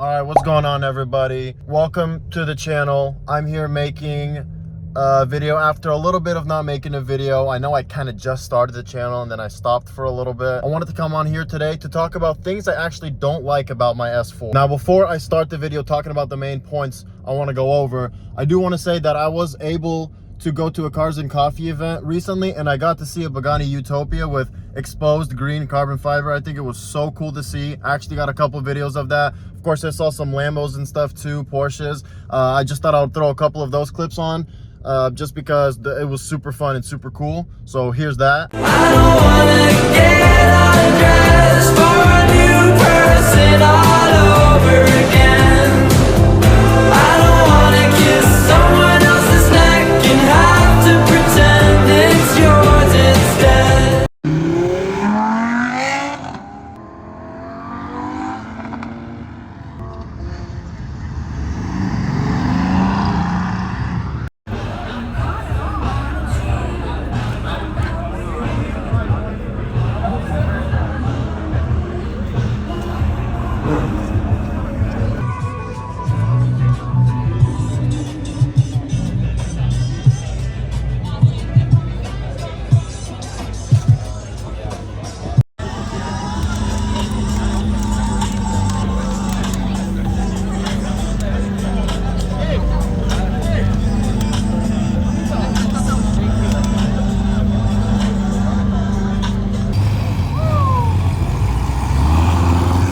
All right, what's going on, everybody? Welcome to the channel. I'm here making a video after a little bit of not making a video. I know I kind of just started the channel and then I stopped for a little bit. I wanted to come on here today to talk about things I actually don't like about my S4. Now, before I start the video talking about the main points I want to go over, I do want to say that I was able to go to a Cars and Coffee event recently, and I got to see a Pagani Utopia with exposed green carbon fiber. I think it was so cool to see. I actually got a couple videos of that. Of course, I saw some Lambos and stuff too, Porsches. I just thought I would throw a couple of those clips on just because it was super fun and super cool. So here's that. I don't wanna get undressed for a new person all over again. I don't wanna kiss someone else's neck and have to pretend it's yours instead.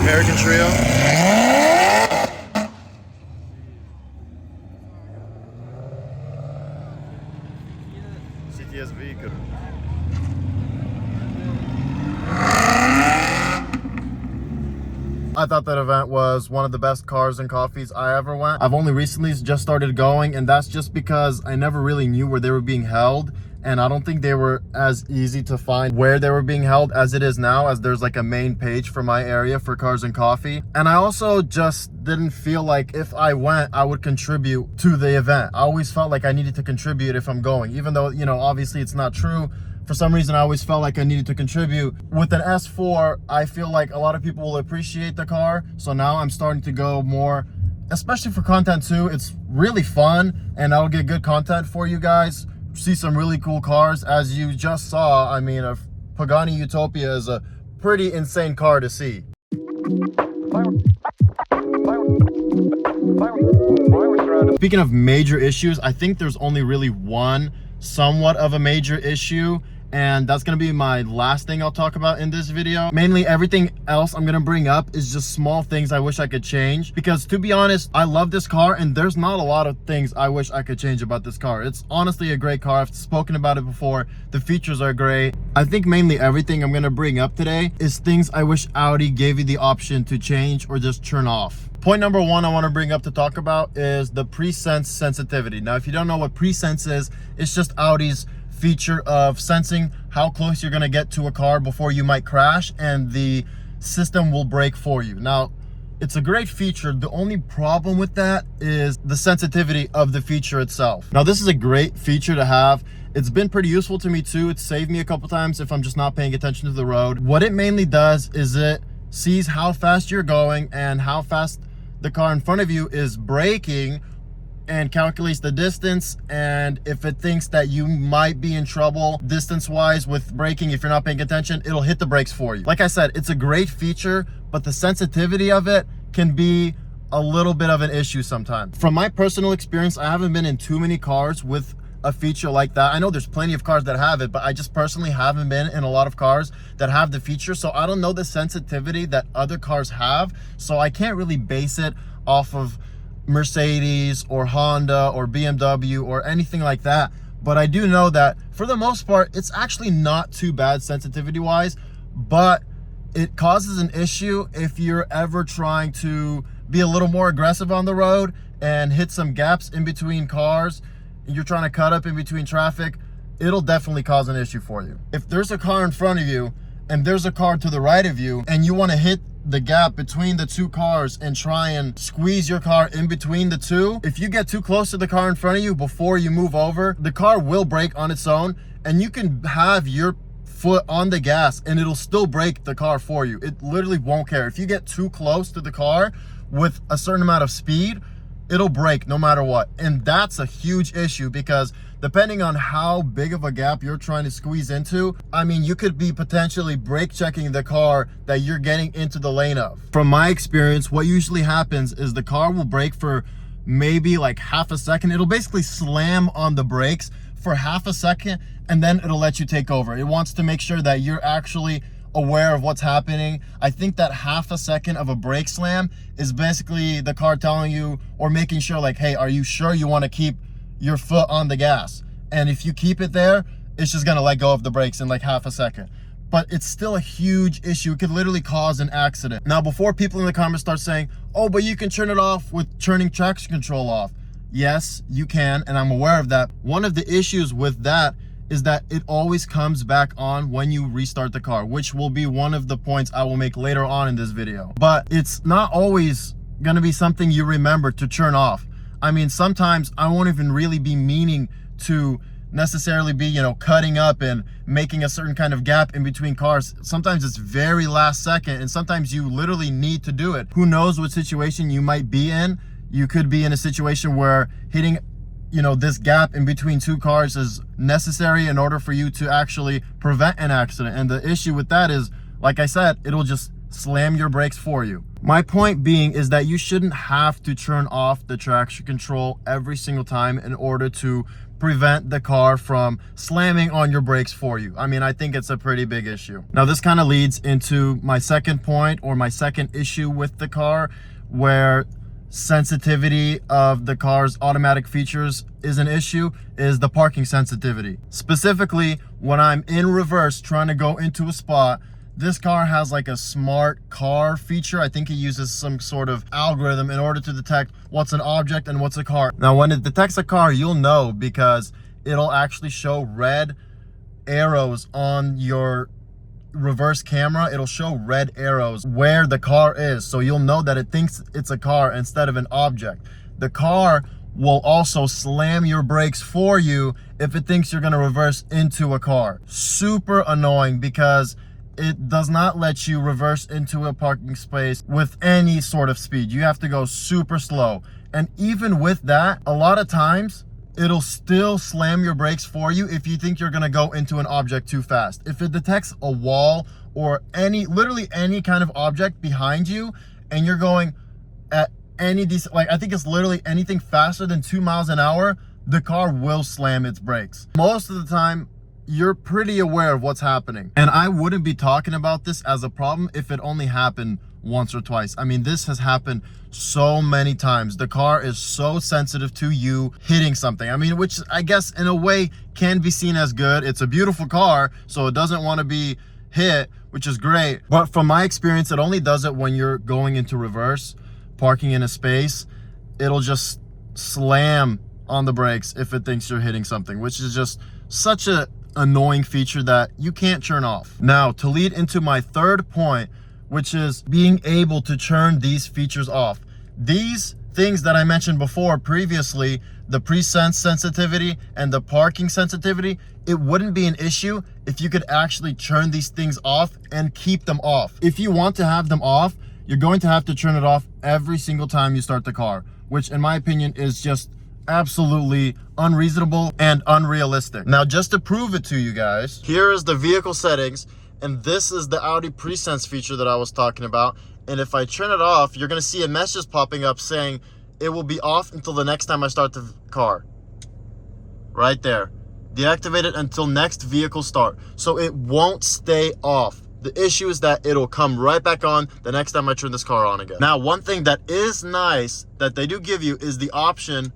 American Trio. CTS vehicle. I thought that event was one of the best Cars and Coffees I ever went. I've only recently just started going, and that's just because I never really knew where they were being held. And I don't think they were as easy to find where they were being held as it is now, as there's like a main page for my area for Cars and Coffee. And I also just didn't feel like if I went, I would contribute to the event. I always felt like I needed to contribute if I'm going, even though, you know, obviously it's not true. For some reason, I always felt like I needed to contribute. With an S4, I feel like a lot of people will appreciate the car. So now I'm starting to go more, especially for content too. It's really fun and I'll get good content for you guys. See some really cool cars. As you just saw, I mean, a Pagani Utopia is a pretty insane car to see. Speaking of major issues, I think there's only really one somewhat of a major issue, and that's gonna be my last thing I'll talk about in this video. Mainly everything else I'm gonna bring up is just small things I wish I could change, because to be honest, I love this car and there's not a lot of things I wish I could change about this car. It's honestly a great car. I've spoken about it before. The features are great. I think mainly everything I'm gonna bring up today is things I wish Audi gave you the option to change or just turn off. Point number one I want to bring up to talk about is the pre-sense sensitivity. Now, if you don't know what pre-sense is, it's just Audi's feature of sensing how close you're going to get to a car before you might crash, and the system will brake for you. Now, it's a great feature. The only problem with that is the sensitivity of the feature itself. Now, this is a great feature to have. It's been pretty useful to me too. It's saved me a couple times if I'm just not paying attention to the road. What it mainly does is it sees how fast you're going and how fast the car in front of you is braking, and calculates the distance. And if it thinks that you might be in trouble distance wise with braking, if you're not paying attention, it'll hit the brakes for you. Like I said, it's a great feature, but the sensitivity of it can be a little bit of an issue sometimes. From my personal experience, I haven't been in too many cars with a feature like that. I know there's plenty of cars that have it, but I just personally haven't been in a lot of cars that have the feature. So I don't know the sensitivity that other cars have. So I can't really base it off of Mercedes or Honda or BMW or anything like that. But I do know that for the most part, it's actually not too bad sensitivity wise, but it causes an issue if you're ever trying to be a little more aggressive on the road and hit some gaps in between cars. You're trying to cut up in between traffic, it'll definitely cause an issue for you. If there's a car in front of you and there's a car to the right of you and you want to hit the gap between the two cars and try and squeeze your car in between the two, if you get too close to the car in front of you before you move over, the car will brake on its own, and you can have your foot on the gas and it'll still brake the car for you. It literally won't care. If you get too close to the car, with a certain amount of speed, it'll brake no matter what. And that's a huge issue, because depending on how big of a gap you're trying to squeeze into, I mean, you could be potentially brake checking the car that you're getting into the lane of. From my experience, what usually happens is the car will brake for maybe like half a second. It'll basically slam on the brakes for half a second, and then it'll let you take over. It wants to make sure that you're actually aware of what's happening. I think that half a second of a brake slam is basically the car telling you, or making sure like, hey, are you sure you want to keep your foot on the gas? And if you keep it there, it's just gonna let go of the brakes in like half a second. But it's still a huge issue. It could literally cause an accident. Now, before people in the comments start saying, oh, but you can turn it off with turning traction control off. Yes, you can, and I'm aware of that. One of the issues with that is that it always comes back on when you restart the car, which will be one of the points I will make later on in this video. But it's not always gonna be something you remember to turn off. I mean, sometimes I won't even really be meaning to necessarily be, you know, cutting up and making a certain kind of gap in between cars. Sometimes it's very last second, and sometimes you literally need to do it. Who knows what situation you might be in? You could be in a situation where hitting, you know, this gap in between two cars is necessary in order for you to actually prevent an accident. And the issue with that is, like I said, it'll just slam your brakes for you. My point being is that you shouldn't have to turn off the traction control every single time in order to prevent the car from slamming on your brakes for you. I mean, I think it's a pretty big issue. Now, this kind of leads into my second point, or my second issue with the car, where sensitivity of the car's automatic features is an issue, is the parking sensitivity. Specifically, when I'm in reverse trying to go into a spot, this car has like a smart car feature. I think it uses some sort of algorithm in order to detect what's an object and what's a car. Now, when it detects a car, you'll know, because it'll actually show red arrows on your reverse camera. It'll show red arrows where the car is, so you'll know that it thinks it's a car instead of an object. The car will also slam your brakes for you if it thinks you're going to reverse into a car. Super annoying, because it does not let you reverse into a parking space with any sort of speed. You have to go super slow. And even with that, a lot of times it'll still slam your brakes for you if you think you're gonna go into an object too fast. If it detects a wall or literally any kind of object behind you, and you're going at any decent, like I think it's literally anything faster than 2 miles an hour, the car will slam its brakes. Most of the time, you're pretty aware of what's happening. And I wouldn't be talking about this as a problem if it only happened once or twice. I mean, this has happened so many times. The car is so sensitive to you hitting something. I mean, which I guess in a way can be seen as good. It's a beautiful car, so it doesn't want to be hit, which is great. But from my experience, it only does it when you're going into reverse, parking in a space. It'll just slam on the brakes if it thinks you're hitting something, which is just such a annoying feature that you can't turn off. Now, to lead into my third point, which is being able to turn these features off. These things that I mentioned before previously, the pre-sense sensitivity and the parking sensitivity, it wouldn't be an issue if you could actually turn these things off and keep them off. If you want to have them off, you're going to have to turn it off every single time you start the car, which in my opinion is just absolutely unreasonable and unrealistic. Now, just to prove it to you guys, here is the vehicle settings, and this is the Audi Presense feature that I was talking about. And if I turn it off, you're gonna see a message popping up saying it will be off until the next time I start the car. Right there. Deactivate it until next vehicle start. So it won't stay off. The issue is that it'll come right back on the next time I turn this car on again. Now, one thing that is nice that they do give you is the option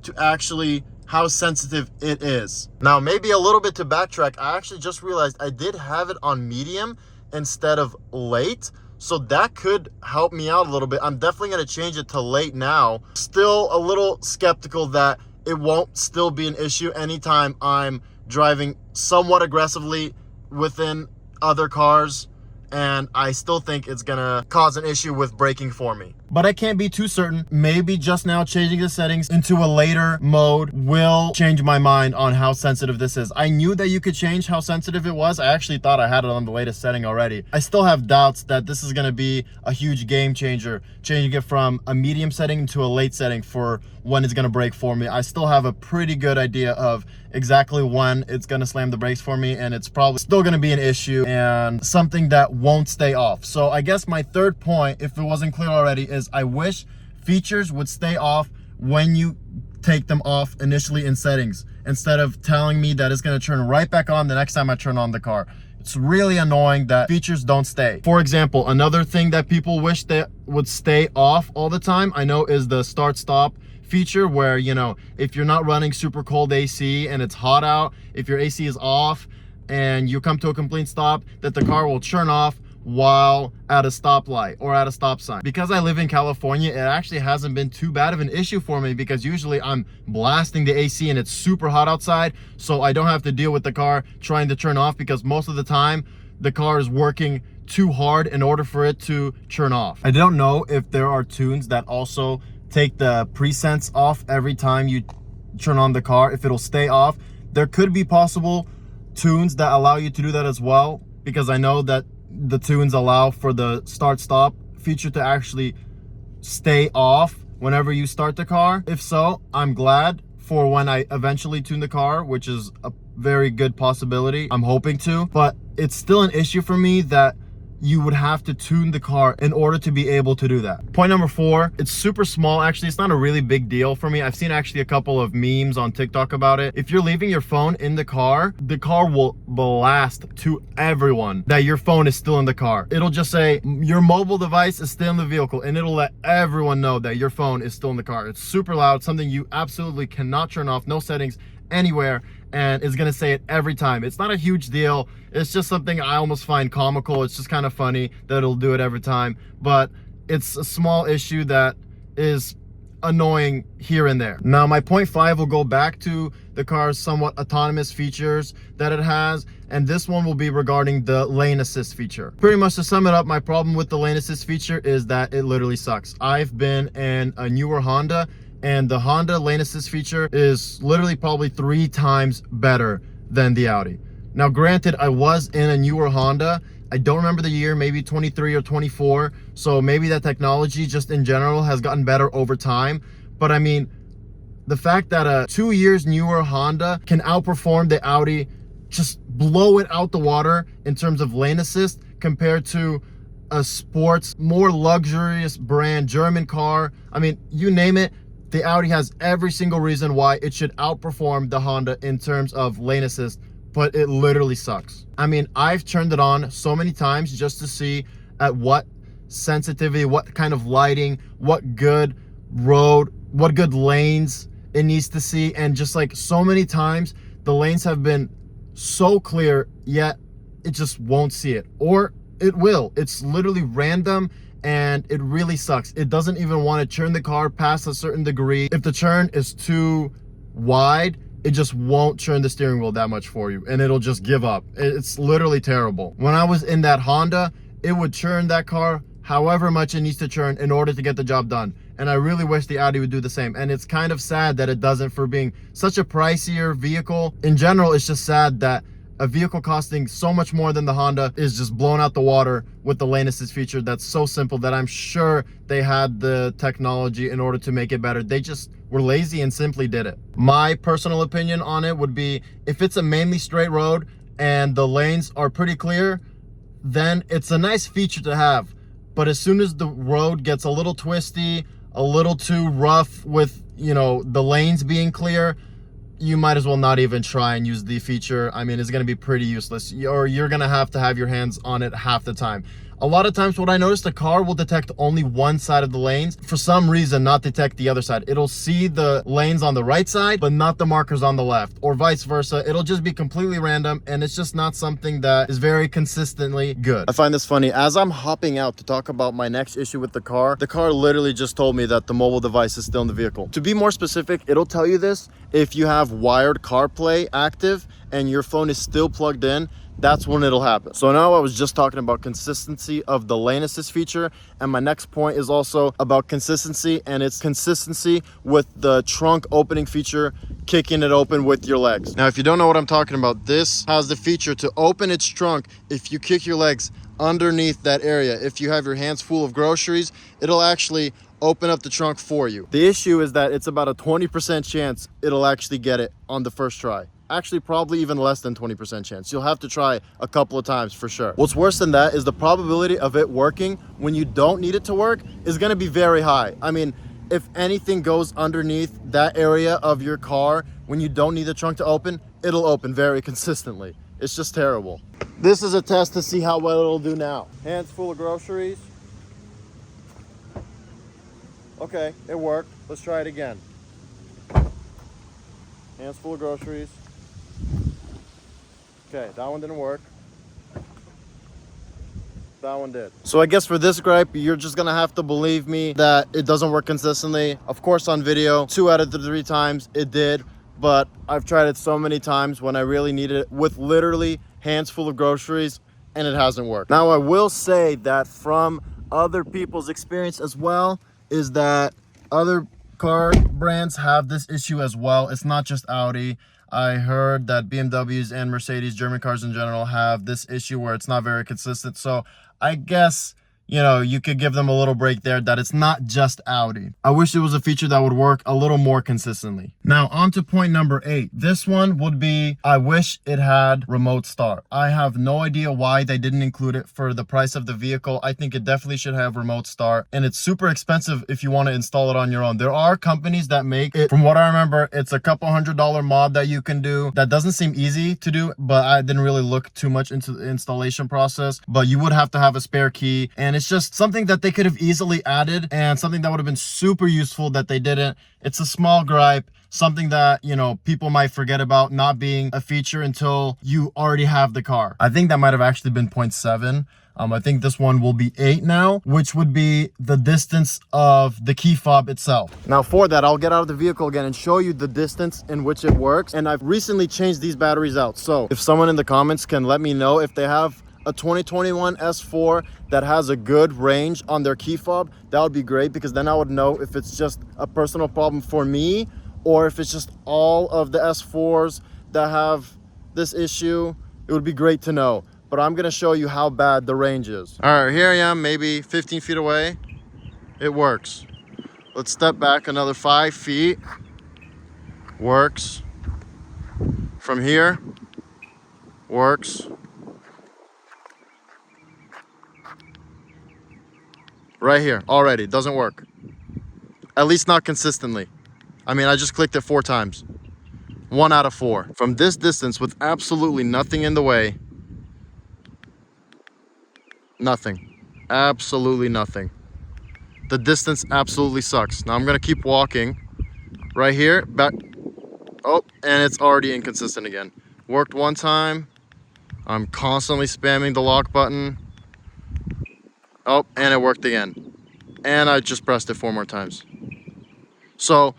to actually how sensitive it is. Now, maybe a little bit to backtrack, I actually just realized I did have it on medium instead of late, so that could help me out a little bit. I'm definitely going to change it to late now. Still a little skeptical that it won't still be an issue anytime I'm driving somewhat aggressively within other cars, and I still think it's gonna cause an issue with braking for me. but I can't be too certain. Maybe just now changing the settings into a later mode will change my mind on how sensitive this is. I knew that you could change how sensitive it was. I actually thought I had it on the latest setting already. I still have doubts that this is gonna be a huge game changer, changing it from a medium setting to a late setting for when it's gonna break for me. I still have a pretty good idea of exactly when it's gonna slam the brakes for me, and it's probably still gonna be an issue and something that won't stay off. So I guess my third point, if it wasn't clear already, is I wish features would stay off when you take them off initially in settings, instead of telling me that it's gonna turn right back on the next time I turn on the car. It's really annoying that features don't stay. For example, another thing that people wish that would stay off all the time, I know, is the start stop feature, where, you know, if you're not running super cold AC and it's hot out, if your AC is off and you come to a complete stop, that the car will turn off while at a stoplight or at a stop sign. Because I live in California, it actually hasn't been too bad of an issue for me, because usually I'm blasting the AC and it's super hot outside, so I don't have to deal with the car trying to turn off, because most of the time the car is working too hard in order for it to turn off. I don't know if there are tunes that also take the presense off every time you turn on the car, if it'll stay off. There could be possible tunes that allow you to do that as well, because I know that the tunes allow for the start stop feature to actually stay off whenever you start the car. If so, I'm glad for when I eventually tune the car, which is a very good possibility. I'm hoping to, but it's still an issue for me that you would have to tune the car in order to be able to do that. Point number 4, it's super small. Actually, it's not a really big deal for me. I've seen actually a couple of memes on TikTok about it. If you're leaving your phone in the car will blast to everyone that your phone is still in the car. It'll just say your mobile device is still in the vehicle, and it'll let everyone know that your phone is still in the car. It's super loud, something you absolutely cannot turn off, no settings anywhere, and it's gonna say it every time. It's not a huge deal. It's just something I almost find comical. It's just kind of funny that it'll do it every time, but it's a small issue that is annoying here and there. Now, my point 5 will go back to the car's somewhat autonomous features that it has, and this one will be regarding the lane assist feature. Pretty much to sum it up, my problem with the lane assist feature is that it literally sucks. I've been in a newer Honda, and the Honda lane assist feature is literally probably 3 times better than the Audi. Now, granted, I was in a newer Honda. I don't remember the year, maybe 23 or 24. So maybe that technology just in general has gotten better over time. But I mean, the fact that a 2 years newer Honda can outperform the Audi, just blow it out the water in terms of lane assist compared to a sports, more luxurious brand German car. I mean, you name it, the Audi has every single reason why it should outperform the Honda in terms of lane assist, but it literally sucks. I mean, I've turned it on so many times just to see at what sensitivity, what kind of lighting, what good road, what good lanes it needs to see, and just like so many times the lanes have been so clear, yet it just won't see it, or it will. It's literally random, and it really sucks. It doesn't even want to turn the car past a certain degree. If the turn is too wide, it just won't turn the steering wheel that much for you, and it'll just give up. It's literally terrible. When I was in that Honda, it would turn that car however much it needs to turn in order to get the job done. And I really wish the Audi would do the same. And it's kind of sad that it doesn't, for being such a pricier vehicle. In general, it's just sad that a vehicle costing so much more than the Honda is just blown out the water with the lane assist feature that's so simple that I'm sure they had the technology in order to make it better. They just were lazy and simply did it. My personal opinion on it would be, if it's a mainly straight road and the lanes are pretty clear, then it's a nice feature to have. But as soon as the road gets a little twisty, a little too rough with, you know, the lanes being clear, you might as well not even try and use the feature. I mean, it's going to be pretty useless, or you're going to have your hands on it half the time. A lot of times what I noticed, the car will detect only one side of the lanes, for some reason not detect the other side. It'll see the lanes on the right side, but not the markers on the left, or vice versa. It'll just be completely random, and it's just not something that is very consistently good. I find this funny. As I'm hopping out to talk about my next issue with the car literally just told me that the mobile device is still in the vehicle. To be more specific, it'll tell you this if you have wired CarPlay active and your phone is still plugged in. that's when it'll happen. So now I was just talking about consistency of the lane assist feature, and my next point is also about consistency, and it's consistency with the trunk opening feature, kicking it open with your legs. Now, if you don't know what I'm talking about, this has the feature to open its trunk if you kick your legs underneath that area. If you have your hands full of groceries, it'll actually open up the trunk for you. The issue is that it's about a 20% chance it'll actually get it on the first try. Actually, probably even less than 20% chance. You'll have to try a couple of times for sure. What's worse than that is the probability of it working when you don't need it to work is gonna be very high. I mean, if anything goes underneath that area of your car when you don't need the trunk to open, it'll open very consistently. It's just terrible. This is a test to see how well it'll do now. Hands full of groceries. Okay, it worked. Let's try it again. Hands full of groceries. Okay, that one didn't work. That one did. So I guess for this gripe, you're just gonna have to believe me that it doesn't work consistently. Of course, on video, 2 out of the 3 times it did, but I've tried it so many times when I really needed it with literally hands full of groceries, and it hasn't worked. Now, I will say that from other people's experience as well, is that other car brands have this issue as well. It's not just Audi. I heard that BMWs and Mercedes, German cars in general, have this issue where it's not very consistent. So I guess, you know, you could give them a little break there, that it's not just Audi. I wish it was a feature that would work a little more consistently. Now, on to point number 8. This one would be, I wish it had remote start. I have no idea why they didn't include it for the price of the vehicle. I think it definitely should have remote start, and it's super expensive if you want to install it on your own. There are companies that make it. From what I remember, it's a couple $100 mod that you can do. That doesn't seem easy to do, but I didn't really look too much into the installation process. But you would have to have a spare key, and it's just something that they could have easily added, and something that would have been super useful that they didn't. It's a small gripe, something that, you know, people might forget about not being a feature until you already have the car. I think that might have actually been 0.7. I think this one will be 8 now, which would be the distance of the key fob itself. Now for that, I'll get out of the vehicle again and show you the distance in which it works. And I've recently changed these batteries out. So if someone in the comments can let me know if they have a 2021 S4 that has a good range on their key fob, that would be great, because then I would know if it's just a personal problem for me or if it's just all of the S4s that have this issue. It would be great to know, but I'm gonna show you how bad the range is. All right, here I am, maybe 15 feet away. It works. Let's step back another 5 feet. Works. From here, works. Right here, already, doesn't work. At least not consistently. I mean, I just clicked it 4 times. 1 out of 4. From this distance with absolutely nothing in the way. Nothing. Absolutely nothing. The distance absolutely sucks. Now I'm gonna keep walking. Right here, back. Oh, and it's already inconsistent again. Worked 1 time. I'm constantly spamming the lock button. Oh, and it worked again. And I just pressed it 4 more times. So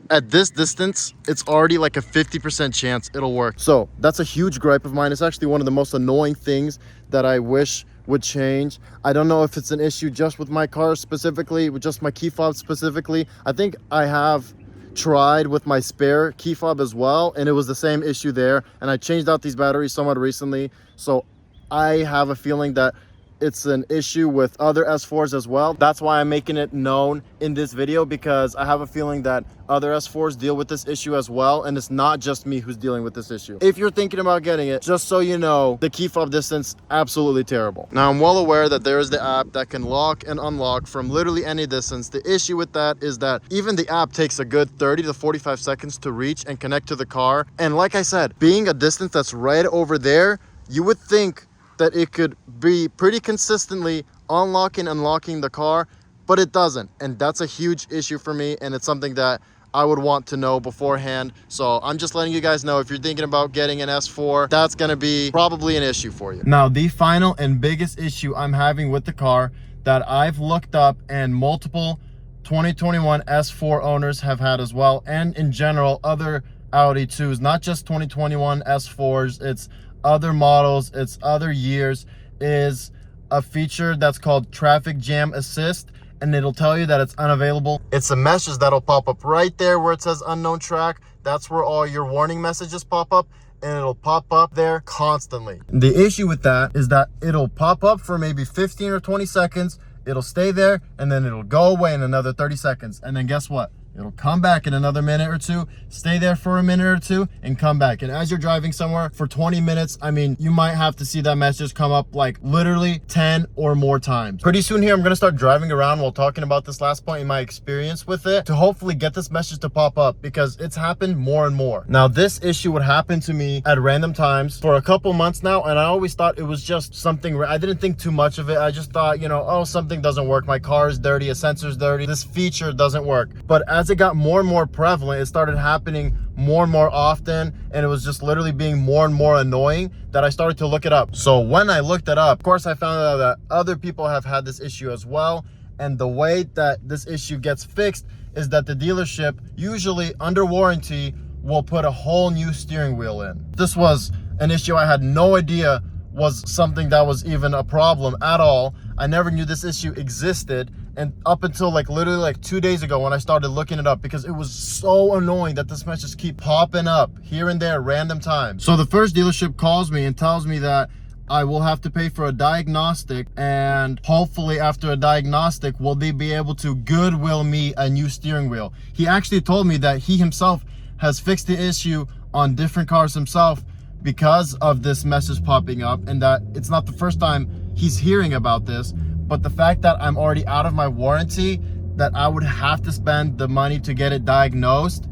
at this distance, it's already like a 50% chance it'll work. So that's a huge gripe of mine. It's actually one of the most annoying things that I wish would change. I don't know if it's an issue just with my car specifically, with just my key fob specifically. I think I have tried with my spare key fob as well, and it was the same issue there. And I changed out these batteries somewhat recently. So I have a feeling that it's an issue with other S4s as well. That's why I'm making it known in this video, because I have a feeling that other S4s deal with this issue as well, and it's not just me who's dealing with this issue. If you're thinking about getting it, just so you know, the key fob distance, absolutely terrible. Now, I'm well aware that there is the app that can lock and unlock from literally any distance. The issue with that is that even the app takes a good 30 to 45 seconds to reach and connect to the car. And like I said, being a distance that's right over there, you would think that it could be pretty consistently unlocking and unlocking the car, but it doesn't. And that's a huge issue for me, and it's something that I would want to know beforehand. So I'm just letting you guys know, if you're thinking about getting an S4, that's gonna be probably an issue for you. Now, the final and biggest issue I'm having with the car that I've looked up and multiple 2021 S4 owners have had as well, and in general, other Audi 2s, not just 2021 S4s, it's other models, it's other years, is a feature that's called traffic jam assist, and it'll tell you that it's unavailable. It's a message that'll pop up right there where it says unknown track. That's where all your warning messages pop up, and it'll pop up there constantly. The issue with that is that it'll pop up for maybe 15 or 20 seconds, it'll stay there, and then it'll go away in another 30 seconds. And then guess what? It'll come back in another minute or two, stay there for a minute or two, and come back. And as you're driving somewhere for 20 minutes, I mean, you might have to see that message come up like literally 10 or more times. Pretty soon here, I'm gonna start driving around while talking about this last point in my experience with it to hopefully get this message to pop up, because it's happened more and more. Now, this issue would happen to me at random times for a couple months now, and I always thought it was just something, I didn't think too much of it. I just thought, you know, oh, something doesn't work. My car is dirty, a sensor's dirty, this feature doesn't work. But as it got more and more prevalent, it started happening more and more often, and it was just literally being more and more annoying that I started to look it up. So when I looked it up, of course, I found out that other people have had this issue as well. And the way that this issue gets fixed is that the dealership, usually under warranty, will put a whole new steering wheel in. This was an issue I had no idea was something that was even a problem at all. I never knew this issue existed, and up until like literally like 2 days ago when I started looking it up, because it was so annoying that this message keep popping up here and there random times. So the first dealership calls me and tells me that I will have to pay for a diagnostic, and hopefully after a diagnostic will they be able to goodwill me a new steering wheel. He actually told me that he himself has fixed the issue on different cars himself because of this message popping up, and that it's not the first time he's hearing about this. But the fact that I'm already out of my warranty, that I would have to spend the money to get it diagnosed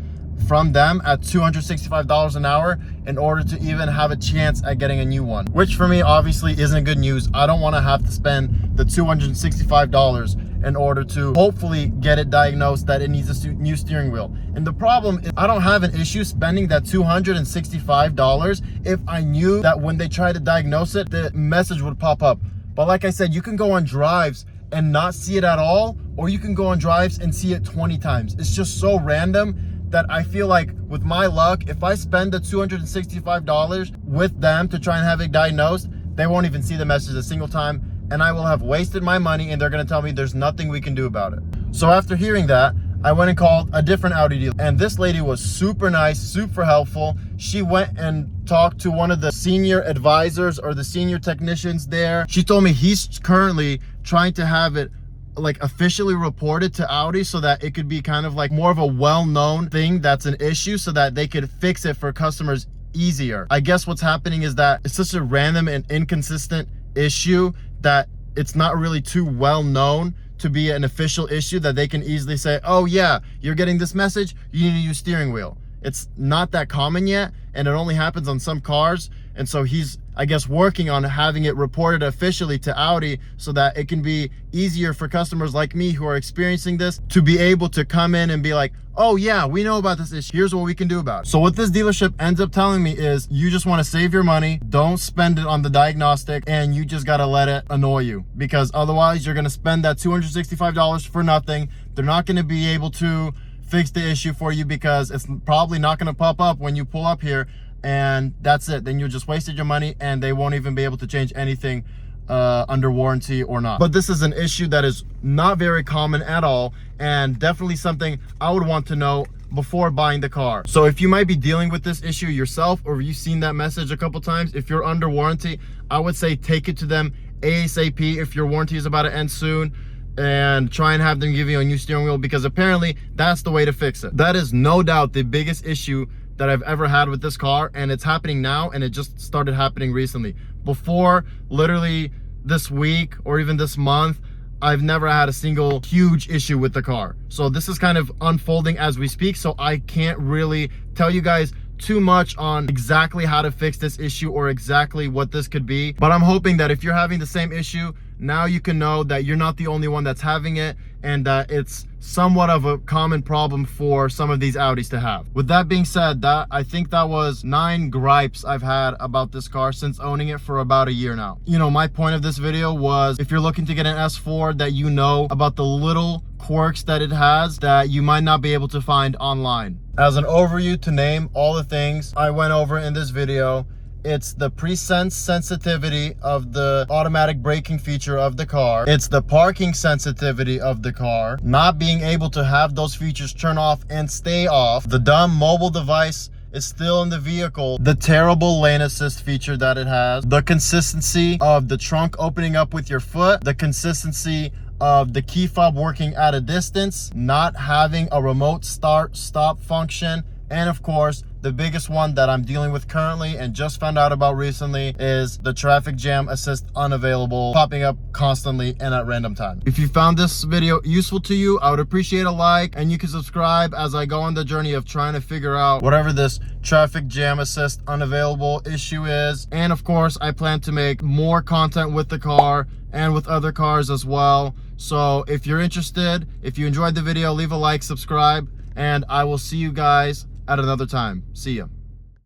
from them at $265 an hour in order to even have a chance at getting a new one, which for me obviously isn't good news. I don't want to have to spend the $265 in order to hopefully get it diagnosed that it needs a new steering wheel. And the problem is I don't have an issue spending that $265 if I knew that when they try to diagnose it, the message would pop up. But like I said, you can go on drives and not see it at all, or you can go on drives and see it 20 times. It's just so random that I feel like with my luck, if I spend the $265 with them to try and have it diagnosed, they won't even see the message a single time, and I will have wasted my money, and they're gonna tell me there's nothing we can do about it. So after hearing that, I went and called a different Audi dealer, and this lady was super nice, super helpful. She went and talked to one of the senior advisors or the senior technicians there. She told me he's currently trying to have it like officially reported to Audi so that it could be kind of like more of a well-known thing that's an issue, so that they could fix it for customers easier. I guess what's happening is that it's such a random and inconsistent issue that it's not really too well known to be an official issue that they can easily say, oh yeah, you're getting this message, you need a new steering wheel. It's not that common yet, and it only happens on some cars. And so he's, I guess, working on having it reported officially to Audi so that it can be easier for customers like me who are experiencing this to be able to come in and be like, oh yeah, we know about this issue, here's what we can do about it. So what this dealership ends up telling me is you just want to save your money, don't spend it on the diagnostic, and you just got to let it annoy you, because otherwise you're going to spend that $265 for nothing. They're not going to be able to fix the issue for you because it's probably not going to pop up when you pull up here, and that's it. Then you just wasted your money, and they won't even be able to change anything under warranty or not. But this is an issue that is not very common at all, and definitely something I would want to know before buying the car. So if you might be dealing with this issue yourself, or you've seen that message a couple times, if you're under warranty, I would say take it to them ASAP if your warranty is about to end soon, and try and have them give you a new steering wheel, because apparently that's the way to fix it. That is no doubt the biggest issue that I've ever had with this car, and it's happening now, and it just started happening recently. Before, literally this week or even this month, I've never had a single huge issue with the car. So this is kind of unfolding as we speak, so I can't really tell you guys too much on exactly how to fix this issue or exactly what this could be. But I'm hoping that if you're having the same issue, now you can know that you're not the only one that's having it, and that it's somewhat of a common problem for some of these Audis to have. With that being said, I think that was 9 gripes I've had about this car since owning it for about a year now. You know, my point of this video was if you're looking to get an S4, that you know about the little quirks that it has that you might not be able to find online. As an overview to name all the things I went over in this video, It's the pre-sense sensitivity of the automatic braking feature of the car. It's the parking sensitivity of the car. Not being able to have those features turn off and stay off. The dumb mobile device is still in the vehicle. The terrible lane assist feature that it has. The consistency of the trunk opening up with your foot. The consistency of the key fob working at a distance. Not having a remote start stop function. And of course, the biggest one that I'm dealing with currently and just found out about recently is the traffic jam assist unavailable, popping up constantly and at random time. If you found this video useful to you, I would appreciate a like, and you can subscribe as I go on the journey of trying to figure out whatever this traffic jam assist unavailable issue is. And of course, I plan to make more content with the car and with other cars as well. So if you're interested, if you enjoyed the video, leave a like, subscribe, and I will see you guys at another time. See ya.